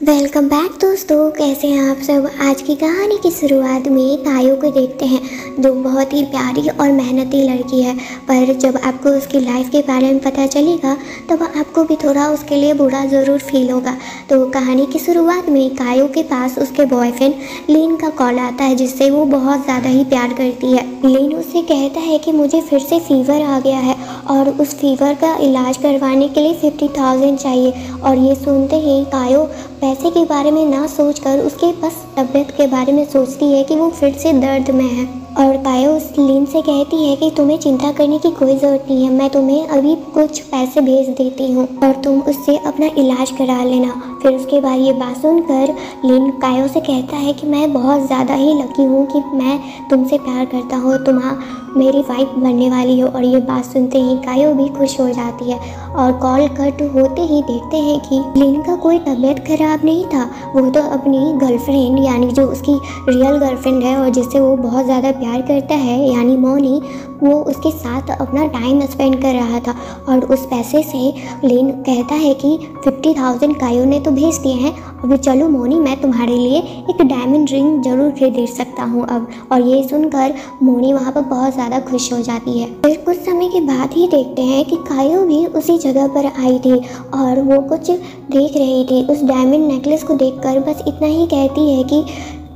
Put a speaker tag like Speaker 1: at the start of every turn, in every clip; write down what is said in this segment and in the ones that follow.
Speaker 1: Welcome back दोस्तों, कैसे हैं आप सब। आज की कहानी की शुरुआत में कायो को देखते हैं, जो बहुत ही प्यारी और मेहनती लड़की है। पर जब आपको उसकी लाइफ के बारे में पता चलेगा तब आपको भी थोड़ा उसके लिए बुरा ज़रूर फील होगा। तो कहानी की शुरुआत में कायो के पास उसके बॉयफ्रेंड लिन का कॉल आता है, जिससे वो बहुत ज़्यादा ही प्यार करती है। लिन उससे कहता है कि मुझे फिर से फीवर आ गया है और उस फीवर का इलाज करवाने के लिए 50,000 चाहिए। और ये सुनते ही कायो पैसे के बारे में ना सोचकर उसके बस तबीयत के बारे में सोचती है कि वो फिर से दर्द में है। और कायो उस लिन से कहती है कि तुम्हें चिंता करने की कोई ज़रूरत नहीं है, मैं तुम्हें अभी कुछ पैसे भेज देती हूँ और तुम उससे अपना इलाज करा लेना। फिर उसके बाद ये बात सुनकर लिन कायो से कहता है कि मैं बहुत ज़्यादा ही लकी हूँ कि मैं तुमसे प्यार करता हूँ, तुम मेरी वाइफ बनने वाली हो। और ये बात सुनते ही कायो भी खुश हो जाती है। और कॉल कट होते ही देखते हैं कि लिन का कोई तबीयत खराब नहीं था, वो तो अपनी गर्लफ्रेंड यानी जो उसकी रियल गर्लफ्रेंड है और जिससे वो बहुत ज़्यादा प्यार करता है यानी मोनी, वो उसके साथ अपना टाइम स्पेंड कर रहा था। और उस पैसे से लिन कहता है कि 50,000 कायो ने तो भेज दिए हैं, अभी चलो मोनी, मैं तुम्हारे लिए एक डायमंड रिंग जरूर खरीद सकता हूँ अब। और ये सुनकर मोनी वहाँ पर बहुत ज़्यादा खुश हो जाती है। फिर कुछ समय के बाद ही देखते हैं कि कायो भी उसी जगह पर आई थी और वो कुछ देख रही थी। उस डायमंड नेकलेस को देखकर बस इतना ही कहती है कि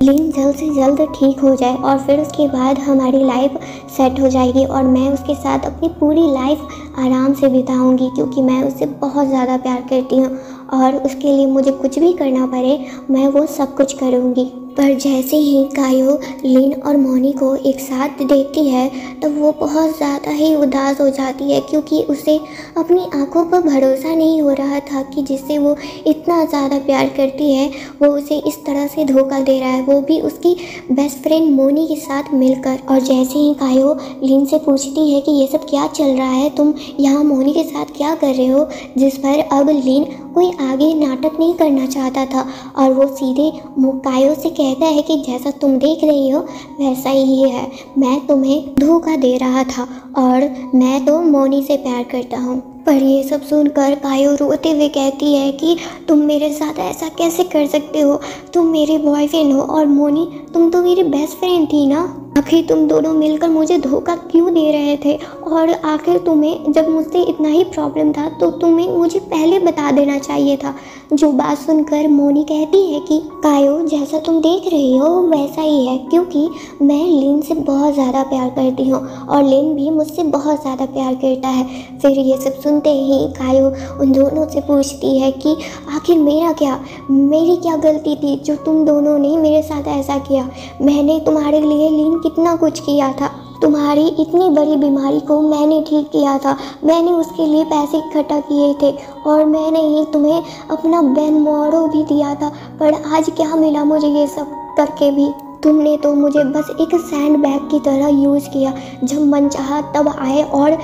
Speaker 1: लिन जल्द से जल्द ठीक हो जाए और फिर उसके बाद हमारी लाइफ सेट हो जाएगी और मैं उसके साथ अपनी पूरी लाइफ आराम से बिताऊंगी, क्योंकि मैं उससे बहुत ज़्यादा प्यार करती हूँ और उसके लिए मुझे कुछ भी करना पड़े मैं वो सब कुछ करूँगी। पर जैसे ही कायो लिन और मोनी को एक साथ देखती है तो वो बहुत ज़्यादा ही उदास हो जाती है, क्योंकि उसे अपनी आंखों पर भरोसा नहीं हो रहा था कि जिससे वो इतना ज़्यादा प्यार करती है वो उसे इस तरह से धोखा दे रहा है, वो भी उसकी बेस्ट फ्रेंड मोनी के साथ मिलकर। और जैसे ही कायो लिन से पूछती है कि ये सब क्या चल रहा है, तुम यहाँ मोनी के साथ क्या कर रहे हो, जिस पर अब लिन कोई आगे नाटक नहीं करना चाहता था और वो सीधे कायो से कहता है कि जैसा तुम देख रही हो वैसा ही है, मैं तुम्हें धोखा दे रहा था और मैं तो मोनी से प्यार करता हूँ। पर ये सब सुनकर कायो रोते हुए कहती है कि तुम मेरे साथ ऐसा कैसे कर सकते हो, तुम मेरे बॉयफ्रेंड हो और मोनी तुम तो मेरी बेस्ट फ्रेंड थी ना, आखिर तुम दोनों मिलकर मुझे धोखा क्यों दे रहे थे। और आखिर तुम्हें जब मुझसे इतना ही प्रॉब्लम था तो तुम्हें मुझे पहले बता देना चाहिए था। जो बात सुनकर मोनी कहती है कि कायो जैसा तुम देख रही हो वैसा ही है, क्योंकि मैं लिन से बहुत ज़्यादा प्यार करती हूँ और लिन भी मुझसे बहुत ज़्यादा प्यार करता है। फिर ये सब सुनते ही कायो उन दोनों से पूछती है कि आखिर मेरी क्या गलती थी जो तुम दोनों ने मेरे साथ ऐसा किया। मैंने तुम्हारे लिए लिन कितना कुछ किया था, तुम्हारी इतनी बड़ी बीमारी को मैंने ठीक किया था, मैंने उसके लिए पैसे इकट्ठा किए थे और मैंने ही तुम्हें अपना बैनमोरो भी दिया था। पर आज क्या मिला मुझे ये सब करके भी, तुमने तो मुझे बस एक सैंड बैग की तरह यूज़ किया, जब मन चाहा तब आए और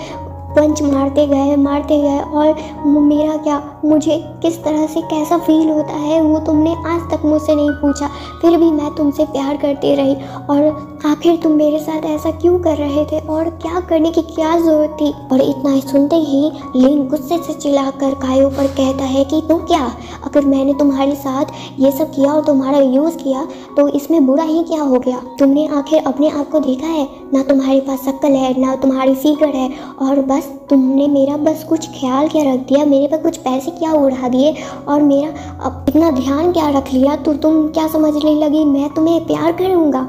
Speaker 1: पंच मारते गए और मेरा क्या, मुझे किस तरह से कैसा फील होता है वो तुमने आज तक मुझसे नहीं पूछा, फिर भी मैं तुमसे प्यार करती रही। और आखिर तुम मेरे साथ ऐसा क्यों कर रहे थे और क्या करने की क्या ज़रूरत थी। और इतना सुनते ही लिन गुस्से से चिल्लाकर कायो पर कहता है कि तुम क्या, अगर मैंने तुम्हारे साथ ये सब किया और तुम्हारा यूज़ किया तो इसमें बुरा ही क्या हो गया। तुमने आखिर अपने आप को देखा है, ना तुम्हारे पास शक्ल है ना तुम्हारी फिगर है, और बस तुमने मेरा बस कुछ ख्याल क्या रख दिया, मेरे पर कुछ पैसे क्या उड़ा दिए और मेरा इतना ध्यान क्या रख लिया, तो तुम क्या समझने लगी मैं तुम्हें प्यार करूँगा।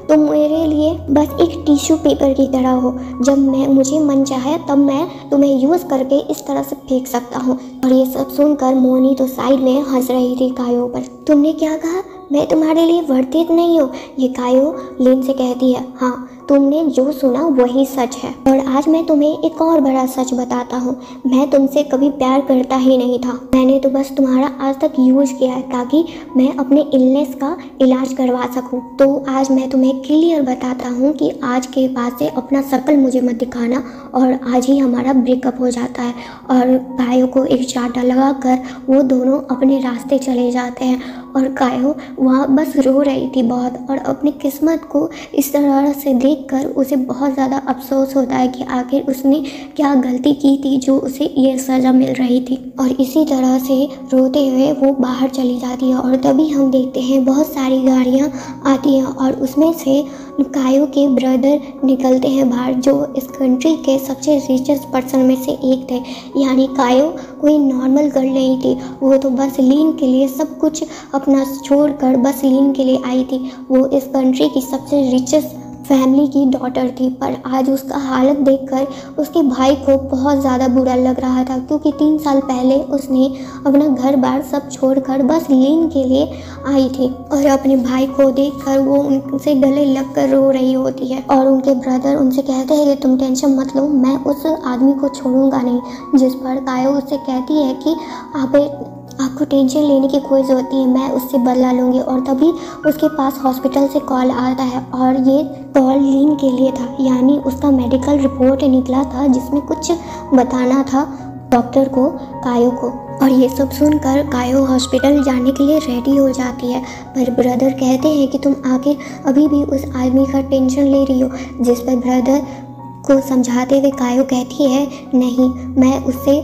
Speaker 1: तुम मेरे लिए बस एक टिश्यू पेपर की तरह हो, जब मुझे मन चाहे तब मैं तुम्हें यूज़ करके इस तरह से फेंक सकता हूँ। और ये सब सुनकर मोनी तो साइड में हंस रही थी कायो पर। तुमने क्या कहा, मैं तुम्हारे लिए वर्थ इट नहीं हूँ, ये कायो लिन से कहती है। हाँ, तुमने जो सुना वही सच है और आज मैं तुम्हें एक और बड़ा सच बताता हूँ, मैं तुमसे कभी प्यार करता ही नहीं था, मैंने तो बस तुम्हारा आज तक यूज़ किया है ताकि मैं अपने इलनेस का इलाज करवा सकूँ। तो आज मैं तुम्हें क्लियर बताता हूँ कि आज के बाद से अपना शक्ल मुझे मत दिखाना और आज ही हमारा ब्रेकअप हो जाता है। और कायो को एक चांटा लगाकर वो दोनों अपने रास्ते चले जाते हैं और कायो वहाँ बस रो रही थी बहुत, और अपनी किस्मत को इस तरह से देखकर उसे बहुत ज़्यादा अफसोस होता है कि आखिर उसने क्या गलती की थी जो उसे ये सज़ा मिल रही थी। और इसी तरह से रोते हुए वो बाहर चली जाती है और तभी हम देखते हैं बहुत सारी गाड़ियाँ आती हैं और उसमें से कायो के ब्रदर निकलते हैं बाहर, जो इस कंट्री के सबसे रिचेस्ट पर्सन में से एक थे। यानी कायो कोई नॉर्मल गर्ल नहीं थी, वो तो बस लीन के लिए सब कुछ अपना छोड़कर बस लीन के लिए आई थी। वो इस कंट्री की सबसे रिचेस्ट फैमिली की डॉटर थी, पर आज उसका हालत देखकर उसके भाई को बहुत ज़्यादा बुरा लग रहा था, क्योंकि 3 साल पहले उसने अपना घर बार सब छोड़कर बस लीन के लिए आई थी। और अपने भाई को देखकर वो उनसे गले लगकर रो रही होती है और उनके ब्रदर उनसे कहते हैं कि तुम टेंशन मत लो, मैं उस आदमी को छोड़ूंगा नहीं। जिस पर कायो उससे कहती है कि आपको टेंशन लेने की कोई ज़रूरत नहीं है, मैं उससे बदला लूँगी। और तभी उसके पास हॉस्पिटल से कॉल आता है और ये कॉल लीन के लिए था, यानी उसका मेडिकल रिपोर्ट निकला था जिसमें कुछ बताना था डॉक्टर को, कायो को। और ये सब सुनकर कायो हॉस्पिटल जाने के लिए रेडी हो जाती है, पर ब्रदर कहते हैं कि तुम आखिर अभी भी उस आदमी का टेंशन ले रही हो। जिस पर ब्रदर को समझाते हुए कायो कहती है, नहीं, मैं उससे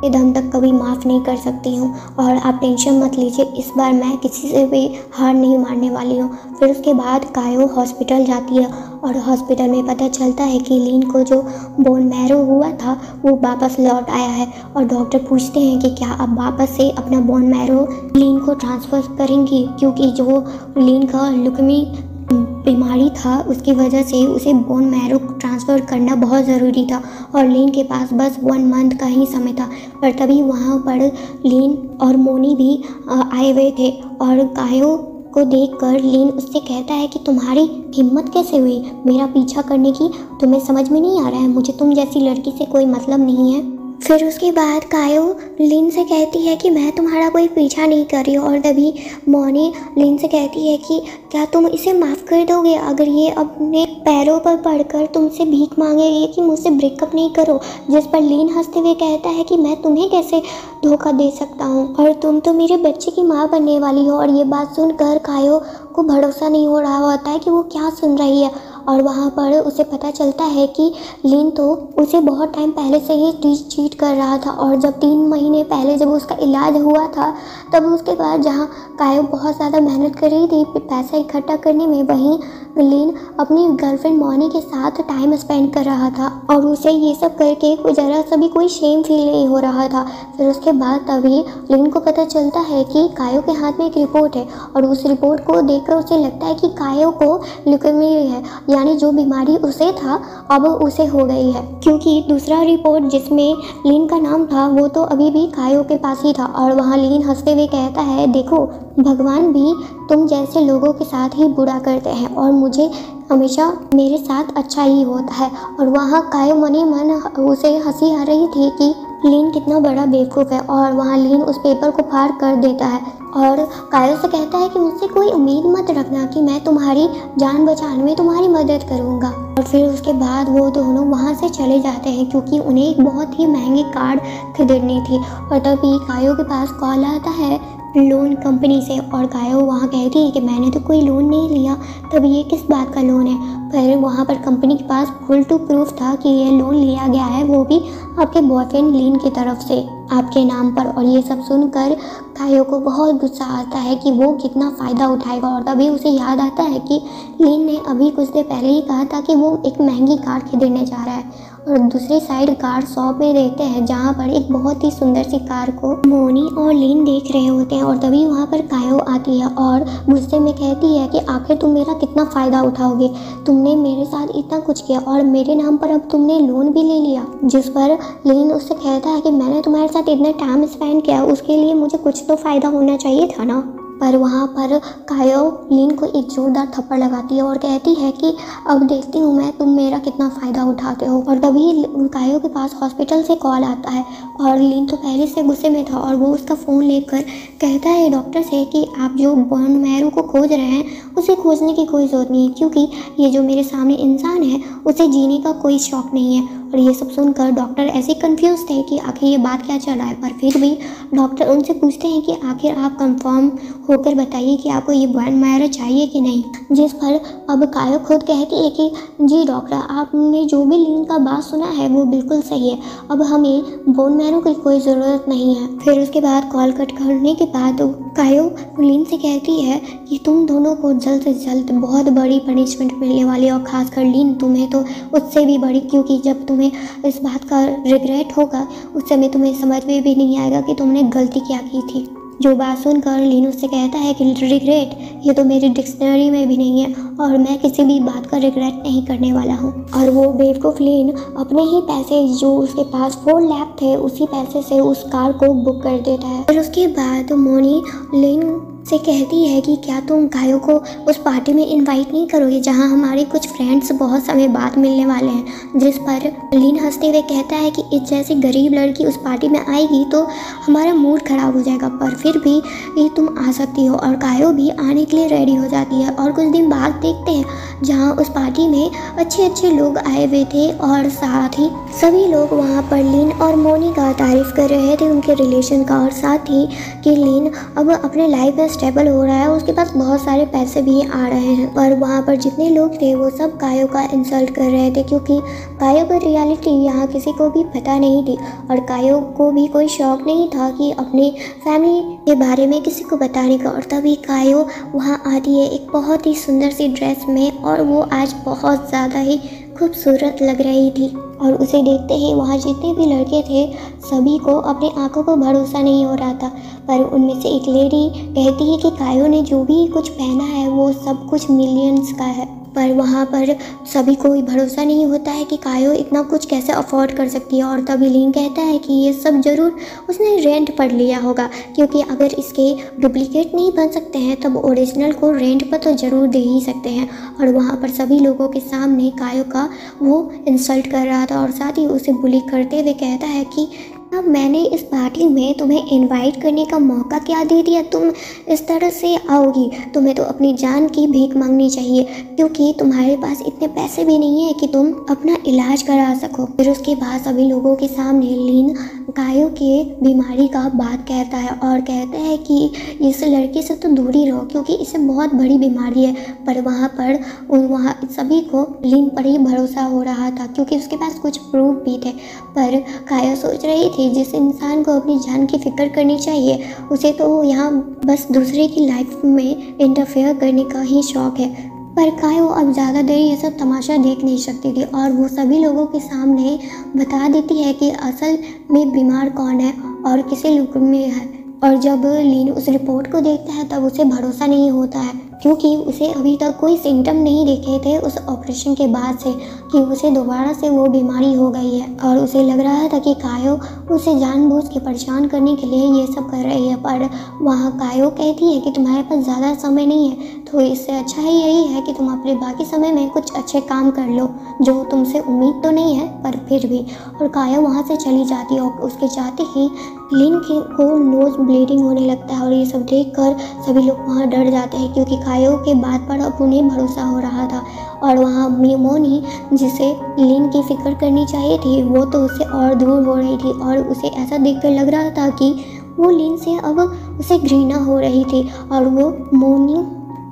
Speaker 1: दम तक कभी माफ़ नहीं कर सकती हूँ और आप टेंशन मत लीजिए, इस बार मैं किसी से भी हार नहीं मानने वाली हूँ। फिर उसके बाद कायो हॉस्पिटल जाती है और हॉस्पिटल में पता चलता है कि लीन को जो बोन मैरो हुआ था वो वापस लौट आया है। और डॉक्टर पूछते हैं कि क्या आप वापस से अपना बोन मैरो लीन को ट्रांसफ़र करेंगी, क्योंकि जो लीन का लुकमी बीमारी था उसकी वजह से उसे बोन मैरो ट्रांसफ़र करना बहुत ज़रूरी था और लीन के पास बस 1 मंथ का ही समय था। पर तभी वहाँ पर लीन और मोनी भी आए हुए थे और कायो को देखकर लीन उससे कहता है कि तुम्हारी हिम्मत कैसे हुई मेरा पीछा करने की, तुम्हें समझ में नहीं आ रहा है, मुझे तुम जैसी लड़की से कोई मतलब नहीं है। फिर उसके बाद कायो लीन से कहती है कि मैं तुम्हारा कोई पीछा नहीं कर रही हूँ। और तभी मोनी लीन से कहती है कि क्या तुम इसे माफ़ कर दोगे अगर ये अपने पैरों पर पड़कर तुमसे भीख मांगेगी कि मुझसे ब्रेकअप नहीं करो। जिस पर लीन हंसते हुए कहता है कि मैं तुम्हें कैसे धोखा दे सकता हूँ और तुम तो मेरे बच्चे की माँ बनने वाली हो। और ये बात सुनकर कायो को भरोसा नहीं हो रहा होता है कि वो क्या सुन रही है। और वहाँ पर उसे पता चलता है कि लीन तो उसे बहुत टाइम पहले से ही चीट कर रहा था और जब 3 महीने पहले जब उसका इलाज हुआ था तब उसके बाद जहाँ कायो बहुत ज़्यादा मेहनत कर रही थी पैसा इकट्ठा करने में, वहीं लीन अपनी गर्लफ्रेंड मोनी के साथ टाइम स्पेंड कर रहा था और उसे ये सब करके ज़रा सा भी कोई शेम फील नहीं हो रहा था। फिर उसके बाद तभी लीन को पता चलता है कि कायो के हाथ में एक रिपोर्ट है और उस रिपोर्ट को देखकर उसे लगता है कि कायो को ल्यूकेमिया है, यानी जो बीमारी उसे था अब उसे हो गई है, क्योंकि दूसरा रिपोर्ट जिसमें लीन का नाम था वो तो अभी भी कायो के पास ही था। और वहाँ लीन हंसते हुए कहता है, देखो भगवान भी तुम जैसे लोगों के साथ ही बुरा करते हैं और मुझे हमेशा मेरे साथ अच्छा ही होता है। और वहाँ कायो मनी मन उसे हंसी आ रही थी कि लीन कितना बड़ा बेवकूफ़ है। और वहाँ लीन उस पेपर को फाड़ कर देता है और कायो से कहता है कि मुझसे कोई उम्मीद मत रखना कि मैं तुम्हारी जान बचाने में तुम्हारी मदद करूँगा। और फिर उसके बाद वो दोनों वहाँ से चले जाते हैं क्योंकि उन्हें एक बहुत ही महंगी कार खरीदनी थी। और तभी कायो के पास कॉल आता है लोन कंपनी से और कायो वहाँ कहती है कि मैंने तो कोई लोन नहीं लिया, तब ये किस बात का लोन है। पर वहाँ पर कंपनी के पास फुल टू प्रूफ था कि ये लोन लिया गया है, वो भी आपके बॉयफ्रेंड लीन की तरफ से आपके नाम पर। और ये सब सुनकर कायो को बहुत गुस्सा आता है कि वो कितना फ़ायदा उठाएगा। और तभी उसे याद आता है कि लीन ने अभी कुछ देर पहले ही कहा था कि वो एक महंगी कार खरीदने जा रहा है। और दूसरी साइड कार शॉप में देखते हैं जहाँ पर एक बहुत ही सुंदर सी कार को मोनी और लीन देख रहे होते हैं। और तभी वहाँ पर कायो आती है और गुस्से में कहती है कि आखिर तुम मेरा कितना फ़ायदा उठाओगे, तुमने मेरे साथ इतना कुछ किया और मेरे नाम पर अब तुमने लोन भी ले लिया। जिस पर लीन उससे कहता है कि मैंने तुम्हारे साथ इतना टाइम स्पेंड किया, उसके लिए मुझे कुछ तो फ़ायदा होना चाहिए था ना। पर वहाँ पर कायो लीन को एक जोरदार थप्पड़ लगाती है और कहती है कि अब देखती हूँ मैं तुम मेरा कितना फ़ायदा उठाते हो। और तभी कायो के पास हॉस्पिटल से कॉल आता है और लीन तो पहले से गुस्से में था और वो उसका फ़ोन लेकर कहता है डॉक्टर से कि आप जो बोन मैरो को खोज रहे हैं उसे खोजने की कोई ज़रूरत नहीं है, क्योंकि ये जो मेरे सामने इंसान है उसे जीने का कोई शौक़ नहीं है। और ये सब सुनकर डॉक्टर ऐसे कंफ्यूज थे कि आखिर ये बात क्या चल रहा है। पर फिर भी डॉक्टर उनसे पूछते हैं कि आखिर आप कंफर्म होकर बताइए कि आपको ये बोन मैरो चाहिए कि नहीं। जिस पर अब कायो खुद कहती है कि जी डॉक्टर, आपने जो भी लीन का बात सुना है वो बिल्कुल सही है, अब हमें बोन मैरो की कोई ज़रूरत नहीं है। फिर उसके बाद कॉल कट करने के बाद कायो लीन से कहती है कि तुम दोनों को जल्द से जल्द बहुत बड़ी पनिशमेंट मिलने वाली है, और ख़ासकर लीन तुम्हें तो उससे भी बड़ी, क्योंकि जब तुम्हें इस बात का रिग्रेट होगा उस समय तुम्हें समझ में भी नहीं आएगा कि तुमने गलती क्या की थी। जो बात सुनकर लीन उससे कहता है कि रिग्रेट ये तो मेरी डिक्शनरी में भी नहीं है, और मैं किसी भी बात का रिग्रेट नहीं करने वाला हूँ। और वो बेवकूफ़ लीन अपने ही पैसे, जो उसके पास 4 लाख थे, उसी पैसे से उस कार को बुक कर देता है। और उसके बाद मोनी लीन से कहती है कि क्या तुम कायो को उस पार्टी में इनवाइट नहीं करोगे जहां हमारे कुछ फ्रेंड्स बहुत समय बाद मिलने वाले हैं। जिस पर लीन हंसते हुए कहता है कि इस जैसी गरीब लड़की उस पार्टी में आएगी तो हमारा मूड खराब हो जाएगा, पर फिर भी तुम आ सकती हो। और कायो भी आने के लिए रेडी हो जाती है। और कुछ दिन बाद देखते हैं जहाँ उस पार्टी में अच्छे अच्छे लोग आए हुए थे, और साथ ही सभी लोग वहाँ पर लीन और मोनी का तारीफ कर रहे थे, उनके रिलेशन का, और साथ ही कि लीन अब अपने लाइफ में स्टेबल हो रहा है, उसके पास बहुत सारे पैसे भी आ रहे हैं। पर वहाँ पर जितने लोग थे वो सब कायो का इंसल्ट कर रहे थे, क्योंकि कायो की रियलिटी यहाँ किसी को भी पता नहीं थी, और कायो को भी कोई शौक नहीं था कि अपने फैमिली के बारे में किसी को बताने का। और तभी कायो वहाँ आती है एक बहुत ही सुंदर सी ड्रेस में, और वो आज बहुत ज़्यादा ही खूबसूरत लग रही थी। और उसे देखते ही वहाँ जितने भी लड़के थे सभी को अपनी आंखों को भरोसा नहीं हो रहा था। पर उनमें से एक लेडी कहती है कि कायो ने जो भी कुछ पहना है वो सब कुछ मिलियंस का है। पर वहाँ पर सभी को भरोसा नहीं होता है कि कायो इतना कुछ कैसे अफोर्ड कर सकती है। और तभी लीन कहता है कि ये सब ज़रूर उसने रेंट पर लिया होगा, क्योंकि अगर इसके डुप्लीकेट नहीं बन सकते हैं तब ओरिजिनल को रेंट पर तो ज़रूर दे ही सकते हैं। और वहाँ पर सभी लोगों के सामने कायो का वो इंसल्ट कर रहा था, और साथ ही उसे बुली करते हुए कहता है कि अब मैंने इस पार्टी में तुम्हें इनवाइट करने का मौका क्या दे दिया, तुम इस तरह से आओगी, तुम्हें तो अपनी जान की भीख मांगनी चाहिए, क्योंकि तुम्हारे पास इतने पैसे भी नहीं है कि तुम अपना इलाज करा सको। फिर उसके बाद सभी लोगों के सामने लीन कायो के बीमारी का बात कहता है, और कहता है कि इस लड़के से तो दूर ही रहो, क्योंकि इसे बहुत बड़ी बीमारी है। पर वहाँ सभी को लीन पर ही भरोसा हो रहा था, क्योंकि उसके पास कुछ प्रूफ भी थे। पर कायो सोच रही थी जिस इंसान को अपनी जान की फिक्र करनी चाहिए उसे तो यहाँ बस दूसरे की लाइफ में इंटरफेयर करने का ही शौक है। पर कायो अब ज़्यादा देर ये सब तमाशा देख नहीं सकती थी, और वो सभी लोगों के सामने बता देती है कि असल में बीमार कौन है और किसी लुक में है। और जब लीन उस रिपोर्ट को देखता है तब उसे भरोसा नहीं होता है, क्योंकि उसे अभी तक कोई सिम्टम नहीं दिखे थे उस ऑपरेशन के बाद से कि उसे दोबारा से वो बीमारी हो गई है। और उसे लग रहा था कि कायो उसे जानबूझ के परेशान करने के लिए ये सब कर रही है। पर वहाँ कायो कहती है कि तुम्हारे पास ज़्यादा समय नहीं है, तो इससे अच्छा ही यही है कि तुम अपने बाकी समय में कुछ अच्छे काम कर लो, जो तुमसे उम्मीद तो नहीं है पर फिर भी। और कायो वहाँ से चली जाती है, और उसके जाते ही लीन को नोज ब्लीडिंग होने लगता है। और ये सब देखकर सभी लोग वहाँ डर जाते हैं, क्योंकि कायो के बात पर अब उन्हें भरोसा हो रहा था। और वहाँ मोनी, जिसे लीन की फिक्र करनी चाहिए थी, वो तो उससे और दूर हो रही थी, और उसे ऐसा देखकर लग रहा था कि वो लीन से अब उसे घृणा हो रही थी, और वो मोनी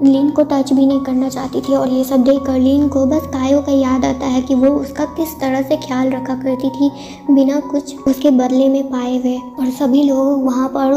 Speaker 1: लीन को टच भी नहीं करना चाहती थी। और ये सब देखकर लीन को बस कायो का याद आता है कि वो उसका किस तरह से ख्याल रखा करती थी बिना कुछ उसके बदले में पाए हुए। और सभी लोग वहाँ पर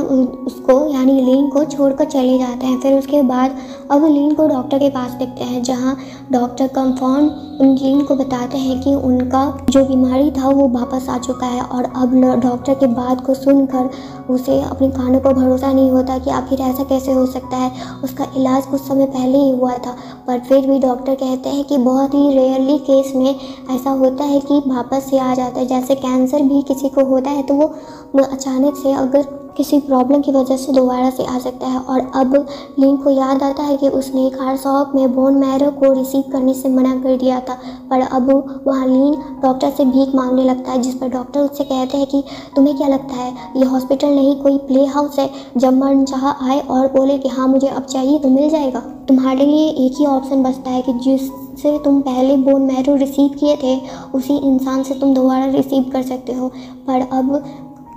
Speaker 1: उसको यानी लीन को छोड़कर चले जाते हैं। फिर उसके बाद अब लीन को डॉक्टर के पास देखते हैं, जहाँ डॉक्टर कंफर्म लीन को बताते हैं कि उनका जो बीमारी था वो वापस आ चुका है। और अब डॉक्टर के बात को सुनकर उसे अपने कानों पर भरोसा नहीं होता कि आखिर ऐसा कैसे हो सकता है, उसका इलाज कुछ समय पहले ही हुआ था। पर फिर भी डॉक्टर कहते हैं कि बहुत ही रेयरली केस में ऐसा होता है कि वापस से आ जाता है, जैसे कैंसर भी किसी को होता है तो वो अचानक से अगर किसी प्रॉब्लम की वजह से दोबारा से आ सकता है। और अब लीन को याद आता है कि उसने कार शॉप में बोन मैरो को रिसीव करने से मना कर दिया था। पर अब वहाँ लीन डॉक्टर से भीख मांगने लगता है, जिस पर डॉक्टर उससे कहते हैं कि तुम्हें क्या लगता है ये हॉस्पिटल नहीं कोई प्ले हाउस है, जब मन चाह आए और बोले कि हाँ मुझे अब चाहिए तो मिल जाएगा। तुम्हारे लिए एक ही ऑप्शन बचता है कि जिस जिससे तुम पहले बोन मैरो रिसीव किए थे उसी इंसान से तुम दोबारा रिसीव कर सकते हो। पर अब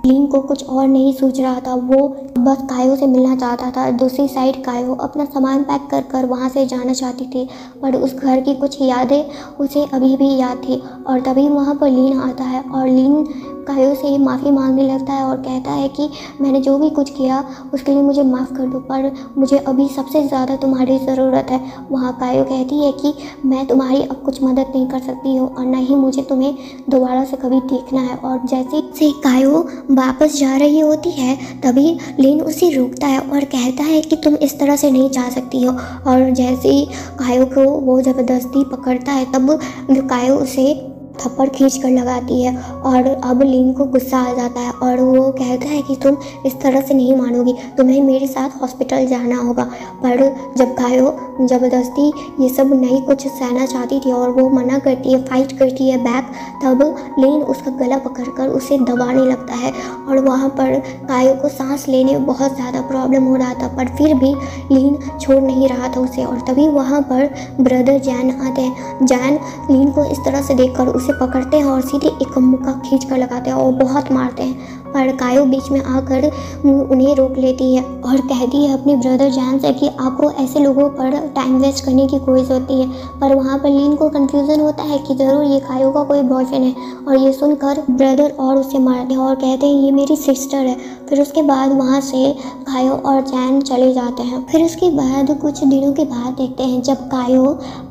Speaker 1: लीन को कुछ और नहीं सोच रहा था, वो बस कायो से मिलना चाहता था। दूसरी साइड कायो अपना सामान पैक कर कर वहाँ से जाना चाहती थी, पर उस घर की कुछ यादें उसे अभी भी याद थी। और तभी वहाँ पर लीन आता है और लीन कायो से माफ़ी मांगने लगता है और कहता है कि मैंने जो भी कुछ किया उसके लिए मुझे माफ़ कर दो, पर मुझे अभी सबसे ज़्यादा तुम्हारी ज़रूरत है। वहाँ कायो कहती है कि मैं तुम्हारी अब कुछ मदद नहीं कर सकती हूँ और ना ही मुझे तुम्हें दोबारा से कभी देखना है। और जैसे से कायो वापस जा रही होती है तभी लीन उसे रोकता है और कहता है कि तुम इस तरह से नहीं जा सकती हो। और जैसे ही कायो को वो ज़बरदस्ती पकड़ता है तब कायो उसे थप्पड़ खींच कर लगाती है और अब लीन को गुस्सा आ जाता है और वो कहता है कि तुम इस तरह से नहीं मानोगी, तुम्हें मेरे साथ हॉस्पिटल जाना होगा। पर जब कायो ज़बरदस्ती ये सब नहीं कुछ सहना चाहती थी और वो मना करती है, फाइट करती है बैक, तब लीन उसका गला पकड़कर उसे दबाने लगता है। और वहाँ पर कायो को सांस लेने में बहुत ज़्यादा प्रॉब्लम हो रहा था, पर फिर भी लीन छोड़ नहीं रहा था उसे। और तभी वहाँ पर ब्रदर जैन आते हैं। जैन लीन को इस तरह से देखकर उसे पकड़ते हैं और सीधे एक मुक्का खींच कर लगाते हैं और बहुत मारते हैं। पर कायो बीच में आकर उन्हें रोक लेती है और कहती है अपने ब्रदर जैन से कि आपको ऐसे लोगों पर टाइम वेस्ट करने की कोई ज़रूरत नहीं है। पर वहाँ पर लीन को कंफ्यूजन होता है कि ज़रूर ये कायो का कोई बॉयफ्रेंड है, और ये सुनकर ब्रदर और उसे मारते हैं और कहते हैं ये मेरी सिस्टर है। फिर उसके बाद वहाँ से कायो और जैन चले जाते हैं। फिर उसके बाद कुछ दिनों के बाद देखते हैं जब कायो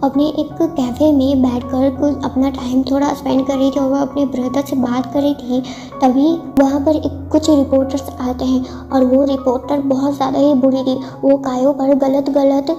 Speaker 1: अपने एक कैफ़े में बैठकर कुछ अपना टाइम थोड़ा स्पेंड कर रही थी और वह अपने ब्रदर से बात कर रही थी, तभी वहाँ पर कुछ रिपोर्टर्स आते हैं और वो रिपोर्टर बहुत ज़्यादा ही बुरी थी। वो कायो पर गलत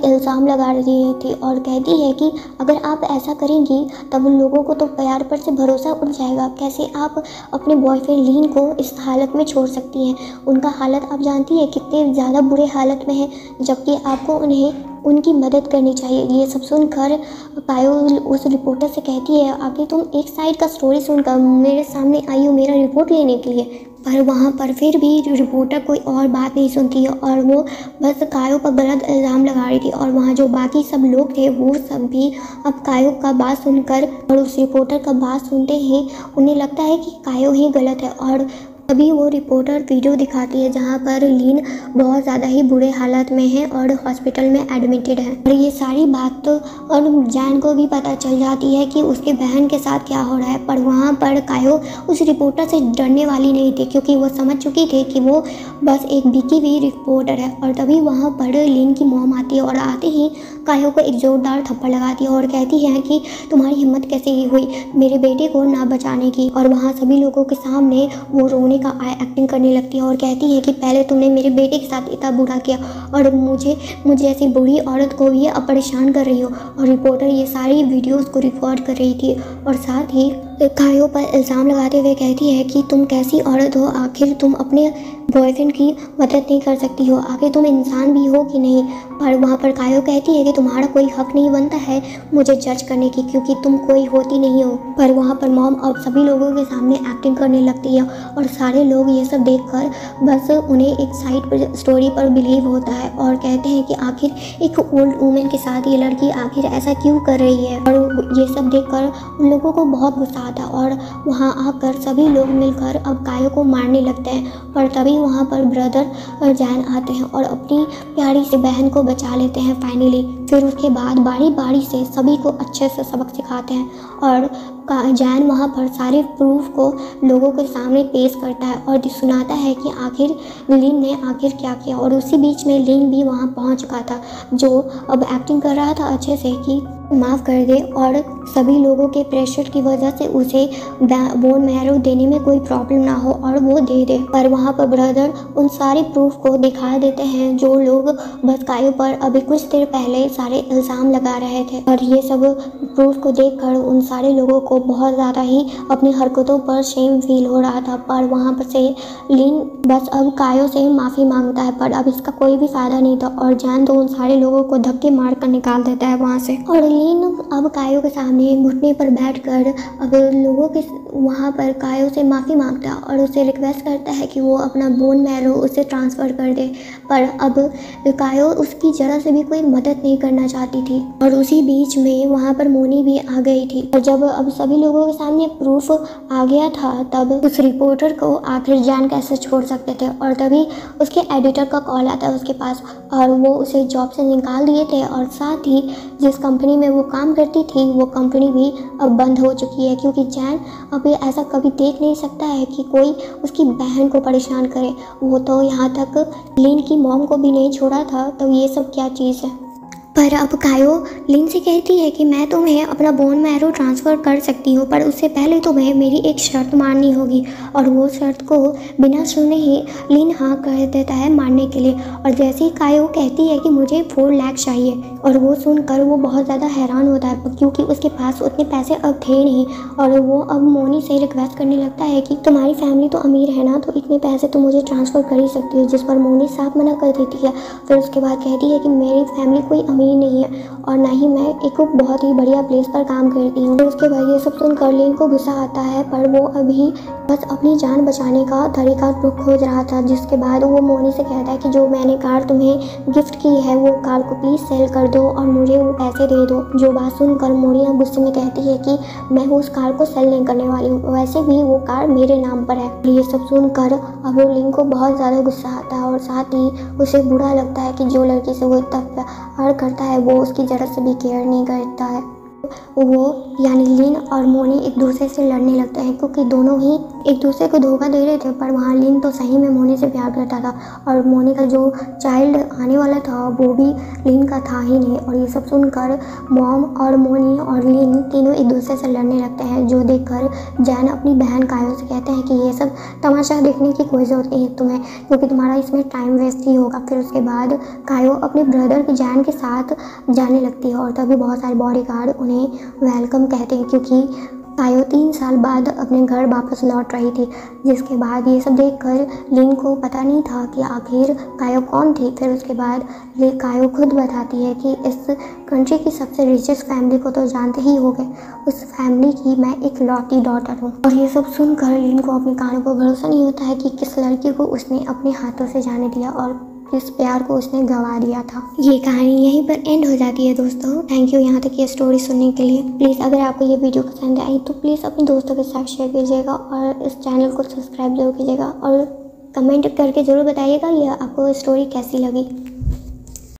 Speaker 1: इल्ज़ाम लगा रही थी और कहती है कि अगर आप ऐसा करेंगी तब लोगों को तो प्यार पर से भरोसा उठ जाएगा, कैसे आप अपने बॉयफ्रेंड लीन को इस हालत में छोड़ सकती हैं। उनका हालत आप जानती है कितने ज़्यादा बुरे हालत में है, जबकि आपको उन्हें उनकी मदद करनी चाहिए। ये सब सुनकर कायो उस रिपोर्टर से कहती है आगे तुम एक साइड का स्टोरी सुनकर मेरे सामने आई हो मेरा रिपोर्ट लेने के लिए। पर वहाँ पर फिर भी रिपोर्टर कोई और बात नहीं सुनती है और वो बस कायो पर गलत इल्ज़ाम लगा रही थी। और वहाँ जो बाकी सब लोग थे वो सब भी अब कायो का बात सुनकर और उस रिपोर्टर का बात सुनते ही उन्हें लगता है कि कायो ही गलत है। और तभी वो रिपोर्टर वीडियो दिखाती है जहाँ पर लीन बहुत ज़्यादा ही बुरे हालत में है और हॉस्पिटल में एडमिटेड है। और ये सारी बात तो और जैन को भी पता चल जाती है कि उसके बहन के साथ क्या हो रहा है। पर वहाँ पर कायो उस रिपोर्टर से डरने वाली नहीं थी, क्योंकि वो समझ चुकी थी कि वो बस एक बिकी हुई रिपोर्टर है। और तभी वहाँ पर लीन की मॉम आती है और आते ही कायो को एक ज़ोरदार थप्पड़ लगाती है और कहती है कि तुम्हारी हिम्मत कैसे हुई मेरे बेटे को ना बचाने की। और वहाँ सभी लोगों के सामने वो रोने का एक्टिंग करने लगती है और कहती है कि पहले तुमने मेरे बेटे के साथ इतना बुरा किया और मुझे ऐसी बुरी औरत को भी अब परेशान कर रही हो। और रिपोर्टर ये सारी वीडियोस को रिकॉर्ड कर रही थी और साथ ही कायो पर इल्ज़ाम लगाते हुए कहती है कि तुम कैसी औरत हो, आखिर तुम अपने बॉयफ्रेंड की मदद नहीं कर सकती हो, आखिर तुम इंसान भी हो कि नहीं। पर वहाँ पर कायो कहती है कि तुम्हारा कोई हक नहीं बनता है मुझे जज करने की, क्योंकि तुम कोई होती नहीं हो। पर वहाँ पर मॉम अब सभी लोगों के सामने एक्टिंग करने लगती है और सारे लोग ये सब देखकर बस उन्हें एक साइड पर स्टोरी पर बिलीव होता है और कहते हैं कि आखिर एक ओल्ड वुमेन के साथ ये लड़की आखिर ऐसा क्यों कर रही है। और ये सब देखकर उन लोगों को बहुत गुस्सा आता है और वहाँ आकर सभी लोग मिलकर अब कायो को मारने लगते हैं। पर तभी वहाँ पर ब्रदर और जैन आते हैं और अपनी प्यारी सी बहन को बचा लेते हैं फाइनली। फिर उसके बाद बारी बारी से सभी को अच्छे से सबक सिखाते हैं और जैन वहाँ पर सारे प्रूफ को लोगों के सामने पेश करता है और सुनाता है कि आखिर लीन ने आखिर क्या किया। और उसी बीच में लीन भी वहाँ पहुँच चुका था, जो अब एक्टिंग कर रहा था अच्छे से कि माफ़ कर दे और सभी लोगों के प्रेशर की वजह से उसे बोन मैरो देने में कोई प्रॉब्लम ना हो और वो दे दे। पर वहाँ पर ब्रदर उन सारे प्रूफ को दिखा देते हैं जो लोग बस कायो पर अभी कुछ देर पहले सारे इल्ज़ाम लगा रहे थे। और ये सब प्रूफ को देखकर उन सारे लोगों को बहुत ज़्यादा ही अपनी हरकतों पर शेम फील हो रहा था। पर वहाँ पर से लीन बस अब कायो से माफ़ी मांगता है, पर अब इसका कोई भी फ़ायदा नहीं था और जैन तो उन सारे लोगों को धक्के मार कर निकाल देता है वहाँ से। और लीन अब कायो के सामने घुटने पर बैठकर अब लोगों के वहाँ पर कायो से माफ़ी मांगता है और उसे रिक्वेस्ट करता है कि वो अपना बोन मैरो उसे ट्रांसफ़र कर दे। पर अब कायो उसकी ज़रा से भी कोई मदद नहीं करना चाहती थी और उसी बीच में वहाँ पर मोनी भी आ गई थी। और जब अब सभी लोगों के सामने प्रूफ आ गया था तब उस रिपोर्टर को आखिर जैन कैसे छोड़ सकते थे। और तभी उसके एडिटर का कॉल आता है उसके पास और वो उसे जॉब से निकाल दिए थे और साथ ही जिस कंपनी में वो काम करती थी वो कंपनी भी अब बंद हो चुकी है, क्योंकि जैन अभी ऐसा कभी देख नहीं सकता है कि कोई उसकी बहन को परेशान करे। वो तो यहाँ तक लिन की मॉम को भी नहीं छोड़ा था, तो ये सब क्या चीज़ है। पर अब कायो लिन से कहती है कि मैं तुम्हें अपना बोन मैरो ट्रांसफ़र कर सकती हूँ, पर उससे पहले तुम्हें मेरी एक शर्त माननी होगी। और वो शर्त को बिना सुने ही लिन हाँ कर देता है मानने के लिए। और जैसे ही कायो कहती है कि मुझे 4 लाख चाहिए, और वो सुनकर वो बहुत ज़्यादा हैरान होता है क्योंकि उसके पास उतने पैसे अब थे नहीं। और वो अब मोनी से रिक्वेस्ट करने लगता है कि तुम्हारी फैमिली तो अमीर है ना, तो इतने पैसे तो मुझे ट्रांसफ़र कर ही सकती हो, जिस पर मोनी साफ मना कर देती है। फिर उसके बाद कहती है कि मेरी फैमिली कोई अमीर नहीं है और ना ही मैं एक बहुत ही बढ़िया प्लेस पर काम करती हूँ। उसके बाद ये सब सुनकर लिन को गुस्सा आता है, पर वो अभी बस अपनी जान बचाने का तरीका खोज रहा था। जिसके बाद वो मोनी से कहता है कि जो मैंने कार तुम्हें गिफ्ट की है वो कार को प्लीज़ सेल कर दो और मुझे वो पैसे दे दो। जो बात सुनकर मोनी गुस्से में कहती है कि मैं उस कार को सेल नहीं करने वाली हूँ, वैसे भी वो कार मेरे नाम पर है। ये सब सुनकर अब लिन को बहुत ज़्यादा गुस्सा आता है और साथ ही उसे बुरा लगता है कि जो लड़की से वो इतना प्यार करता है वो उसकी ज़रा से भी केयर नहीं करता है। वो यानी लिन और मोनी एक दूसरे से लड़ने लगते हैं क्योंकि दोनों ही एक दूसरे को धोखा दे रहे थे। पर वहाँ लिन तो सही में मोनी से प्यार करता था और मोनी का जो चाइल्ड आने वाला था वो भी लिन का था ही नहीं। और ये सब सुनकर मॉम और मोनी और लिन तीनों एक दूसरे से लड़ने लगते हैं, जो देखकर जैन अपनी बहन कायो से कहते हैं कि ये सब तमाशा देखने की कोई ज़रूरत नहीं है तुम्हें, क्योंकि तुम्हारा इसमें टाइम वेस्ट ही होगा। फिर उसके बाद कायो अपने ब्रदर जैन के साथ जाने लगती है और तभी बहुत सारे बॉडीगार्ड उन्हें वेलकम कहते हैं, क्योंकि कायो 3 साल बाद अपने घर वापस लौट रही थी। जिसके बाद ये सब देखकर लिन को पता नहीं था कि आखिर कायो कौन थी। फिर उसके बाद ये कायो खुद बताती है कि इस कंट्री की सबसे रिचेस्ट फैमिली को तो जानते ही होंगे, उस फैमिली की मैं एक लौती डॉटर हूँ। और ये सब सुनकर लिन को अपने कानों को भरोसा नहीं होता है कि किस लड़की को उसने अपने हाथों से जाने दिया और किस प्यार को उसने गंवा दिया था। ये कहानी यहीं पर एंड हो जाती है दोस्तों। थैंक यू यहाँ तक ये स्टोरी सुनने के लिए। प्लीज़ अगर आपको ये वीडियो पसंद आई तो प्लीज़ अपने दोस्तों के साथ शेयर कीजिएगा और इस चैनल को सब्सक्राइब जरूर कीजिएगा और कमेंट करके ज़रूर बताइएगा ये आपको स्टोरी कैसी लगी।